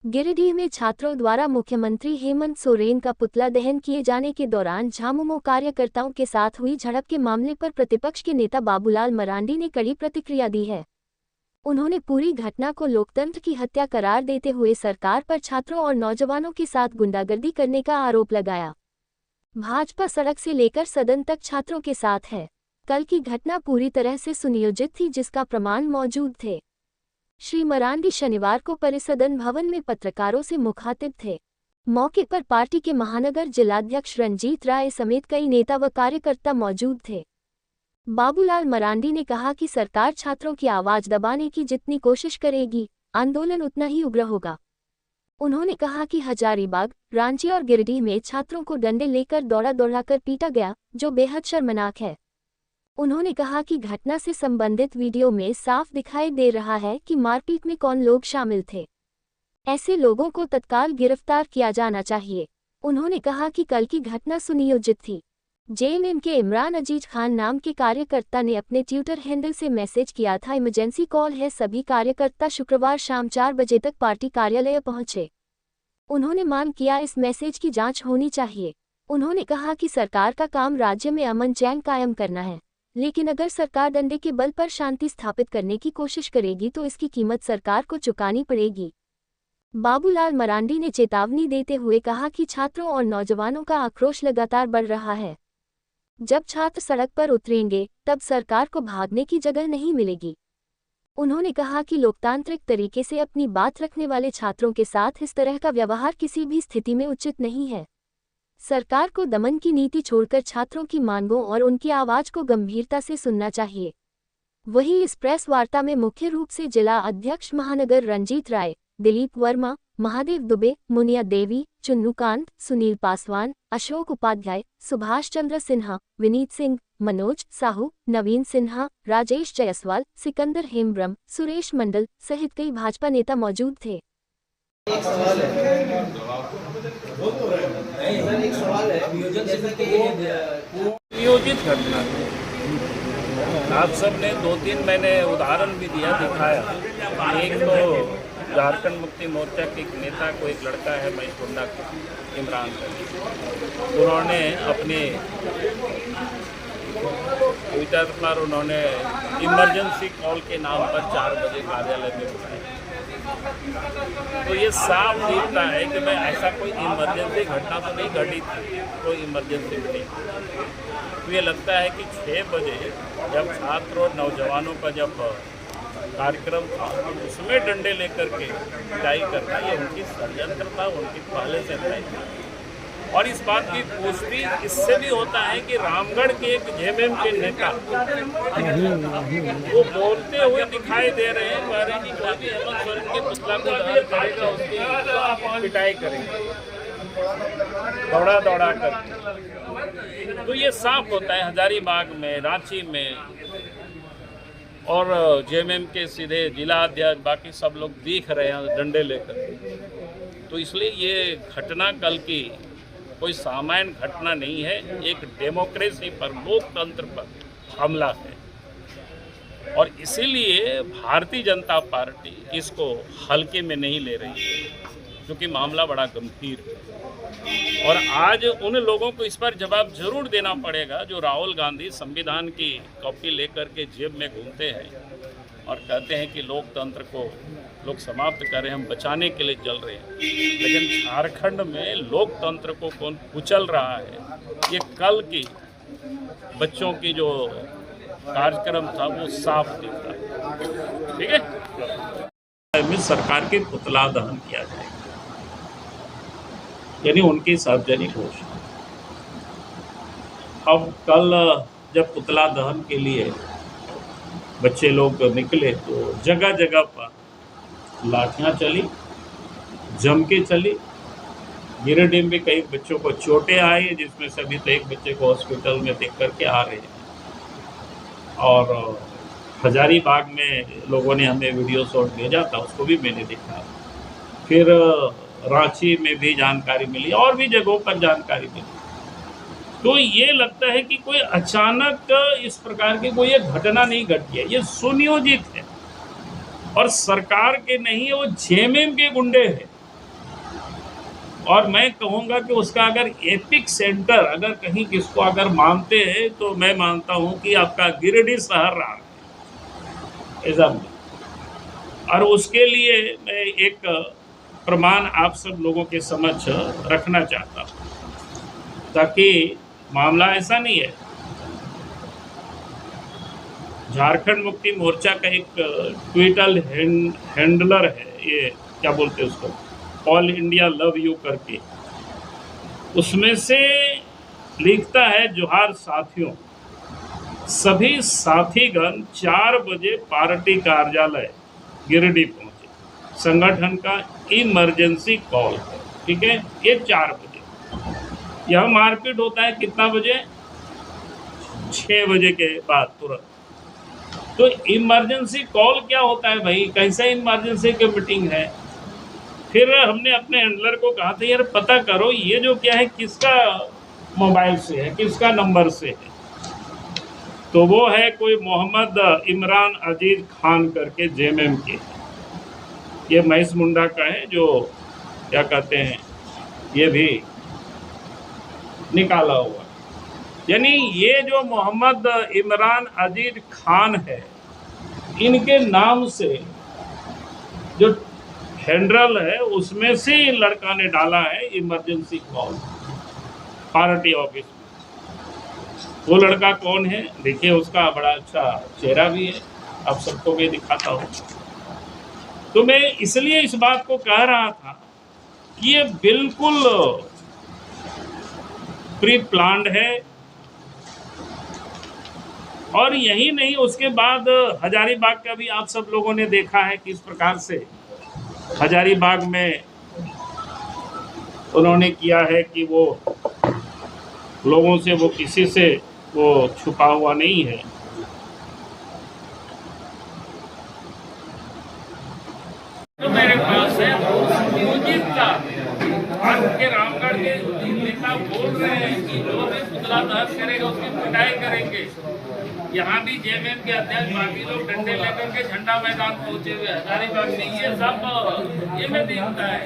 गिरिडीह में छात्रों द्वारा मुख्यमंत्री हेमंत सोरेन का पुतला दहन किए जाने के दौरान झामुमो कार्यकर्ताओं के साथ हुई झड़प के मामले पर प्रतिपक्ष के नेता बाबूलाल मरांडी ने कड़ी प्रतिक्रिया दी है। उन्होंने पूरी घटना को लोकतंत्र की हत्या करार देते हुए सरकार पर छात्रों और नौजवानों के साथ गुंडागर्दी करने का आरोप लगाया। भाजपा सड़क से लेकर सदन तक छात्रों के साथ है। कल की घटना पूरी तरह से सुनियोजित थी, जिसका प्रमाण मौजूद थे। श्री मरांडी शनिवार को परिसदन भवन में पत्रकारों से मुखातिब थे। मौके पर पार्टी के महानगर जिलाध्यक्ष रंजीत राय समेत कई नेता व कार्यकर्ता मौजूद थे। बाबूलाल मरांडी ने कहा कि सरकार छात्रों की आवाज दबाने की जितनी कोशिश करेगी, आंदोलन उतना ही उग्र होगा। उन्होंने कहा कि हजारीबाग, रांची और गिरिडीह में छात्रों को डंडे लेकर दौड़ा-दौड़ाकर पीटा गया, जो बेहद शर्मनाक है। उन्होंने कहा कि घटना से संबंधित वीडियो में साफ दिखाई दे रहा है कि मारपीट में कौन लोग शामिल थे। ऐसे लोगों को तत्काल गिरफ्तार किया जाना चाहिए। उन्होंने कहा कि कल की घटना सुनियोजित थी। जेएमएम के इमरान अजीज खान नाम के कार्यकर्ता ने अपने ट्विटर हैंडल से मैसेज किया था, इमरजेंसी कॉल है, सभी कार्यकर्ता शुक्रवार शाम 4 बजे तक पार्टी कार्यालय पहुंचे। उन्होंने मांग किया इस मैसेज की जांच होनी चाहिए। उन्होंने कहा कि सरकार का काम राज्य में अमन चैन कायम करना है, लेकिन अगर सरकार डंडे के बल पर शांति स्थापित करने की कोशिश करेगी तो इसकी कीमत सरकार को चुकानी पड़ेगी। बाबूलाल मरांडी ने चेतावनी देते हुए कहा कि छात्रों और नौजवानों का आक्रोश लगातार बढ़ रहा है। जब छात्र सड़क पर उतरेंगे, तब सरकार को भागने की जगह नहीं मिलेगी। उन्होंने कहा कि लोकतांत्रिक तरीके से अपनी बात रखने वाले छात्रों के साथ इस तरह का व्यवहार किसी भी स्थिति में उचित नहीं है। सरकार को दमन की नीति छोड़कर छात्रों की मांगों और उनकी आवाज को गंभीरता से सुनना चाहिए। वहीं इस प्रेस वार्ता में मुख्य रूप से जिला अध्यक्ष महानगर रंजीत राय, दिलीप वर्मा, महादेव दुबे, मुनिया देवी, चुन्नूकांत, सुनील पासवान, अशोक उपाध्याय, सुभाष चंद्र सिन्हा, विनीत सिंह, मनोज साहू, नवीन सिन्हा, राजेश जायसवाल, सिकंदर हेम्ब्रम, सुरेश मंडल सहित कई भाजपा नेता मौजूद थे। एक सवाल है, नियोजित घटना है। आप सब ने 2-3 मैंने उदाहरण भी दिखाया। एक तो झारखंड मुक्ति मोर्चा के एक नेता को, एक लड़का है महेशगुंडा का, इमरान का, उन्होंने अपने ट्विटर पर उन्होंने इमरजेंसी कॉल के नाम पर 4 बजे कार्यालय में बुलाया। तो ये साफ दिखता है कि मैं ऐसा कोई इमरजेंसी घटना तो नहीं घटी थी, कोई इमरजेंसी नहीं। तो ये लगता है कि 6 बजे जब छात्र और नौजवानों का जब कार्यक्रम था, उसमें डंडे लेकर के पिटाई करना, ये उनकी षड्यंत्र था, उनकी पहले से तय था। और इस बात की पुष्टि इससे भी होता है कि रामगढ़ के एक जेएमएम के नेता वो बोलते हुए दिखाई दे रहे हैं, कह रहे हैं कि कोई भी हेमंत सोरेन के पुतला को दहन करेगा, उसकी पिटाई करेंगे दौड़ा कर। तो ये साफ होता है हजारीबाग में, रांची में, और जेएमएम के सीधे जिला अध्यक्ष बाकी सब लोग दिख रहे हैं डंडे लेकर। तो इसलिए ये घटना कल की कोई सामान्य घटना नहीं है, एक डेमोक्रेसी पर, लोकतंत्र पर हमला है। और इसीलिए भारतीय जनता पार्टी इसको हल्के में नहीं ले रही है, क्योंकि मामला बड़ा गंभीर है। और आज उन लोगों को इस पर जवाब जरूर देना पड़ेगा जो राहुल गांधी संविधान की कॉपी लेकर के जेब में घूमते हैं और कहते हैं कि लोकतंत्र को लोग समाप्त करें, हम बचाने के लिए चल रहे हैं। लेकिन झारखंड में लोकतंत्र को कौन कुचल रहा है, ये कल की बच्चों की जो कार्यक्रम था वो साफ दिखता है। ठीक है, सरकार के पुतला दहन किया जाएगा, यानी उनकी सार्वजनिक घोषणा। अब कल जब पुतला दहन के लिए बच्चे लोग निकले तो जगह जगह पर लाठियां चली, जम के चली। गिरिडीह में कई बच्चों को चोटें आई, जिसमें से अभी तो एक बच्चे को हॉस्पिटल में देख करके आ रहे हैं। और हजारीबाग में लोगों ने हमें वीडियो शॉट भेजा था, उसको भी मैंने देखा। फिर रांची में भी जानकारी मिली और भी जगहों पर जानकारी मिली। तो ये लगता है कि कोई अचानक इस प्रकार की कोई एक घटना नहीं घटी है, ये सुनियोजित है। और सरकार के नहीं है, वो जेएमएम के गुंडे हैं और मैं कहूँगा कि उसका अगर एपिक सेंटर अगर कहीं किसको अगर मानते हैं तो मैं मानता हूँ कि आपका गिरिडीह शहर रहा है। और उसके लिए मैं एक प्रमाण आप सब लोगों के समक्ष रखना चाहता हूँ, ताकि मामला ऐसा नहीं है। झारखंड मुक्ति मोर्चा का एक ट्विटर हैंडलर है, ये क्या बोलते हैं उसको, ऑल इंडिया लव यू करके, उसमें से लिखता है, जोहार साथियों, सभी साथीगण 4 बजे पार्टी कार्यालय गिरिडीह पहुंचे, संगठन का इमरजेंसी कॉल है। ठीक है, ये 4 बजे। यह मारपीट होता है कितना बजे? 6 बजे के बाद तुरंत। तो इमरजेंसी कॉल क्या होता है भाई? कैसे इमरजेंसी की मीटिंग है? फिर हमने अपने हैंडलर को कहा था, यार पता करो ये जो क्या है, किसका मोबाइल से है, किसका नंबर से है। तो वो है कोई मोहम्मद इमरान अजीज खान करके जेएमएम के, ये महेश मुंडा का है, जो क्या कहते हैं, ये भी निकाला हुआ। यानी ये जो मोहम्मद इमरान अजीज खान है, इनके नाम से जो हैंडल है उसमें से लड़का ने डाला है इमरजेंसी कॉल पार्टी ऑफिस में। वो लड़का कौन है देखिए, उसका बड़ा अच्छा चेहरा भी है, आप सबको मैं दिखाता हूँ। तो मैं इसलिए इस बात को कह रहा था कि ये बिल्कुल प्री प्लान्ड है। और यही नहीं, उसके बाद हजारीबाग का भी आप सब लोगों ने देखा है किस प्रकार से हजारीबाग में उन्होंने किया है कि वो लोगों से, वो किसी से वो छुपा हुआ नहीं है। तो मेरे पास है आज के रामगढ़ के नेता बोल रहे हैं कि जो भी पुतला दहन करेगा उसकी पिटाई करेंगे। यहाँ भी जेएमएम के अध्यक्ष बाकी लोग डंडे लेकर के झंडा मैदान पहुंचे हुए हजारीबाग में। ये सब ये में दिखता है।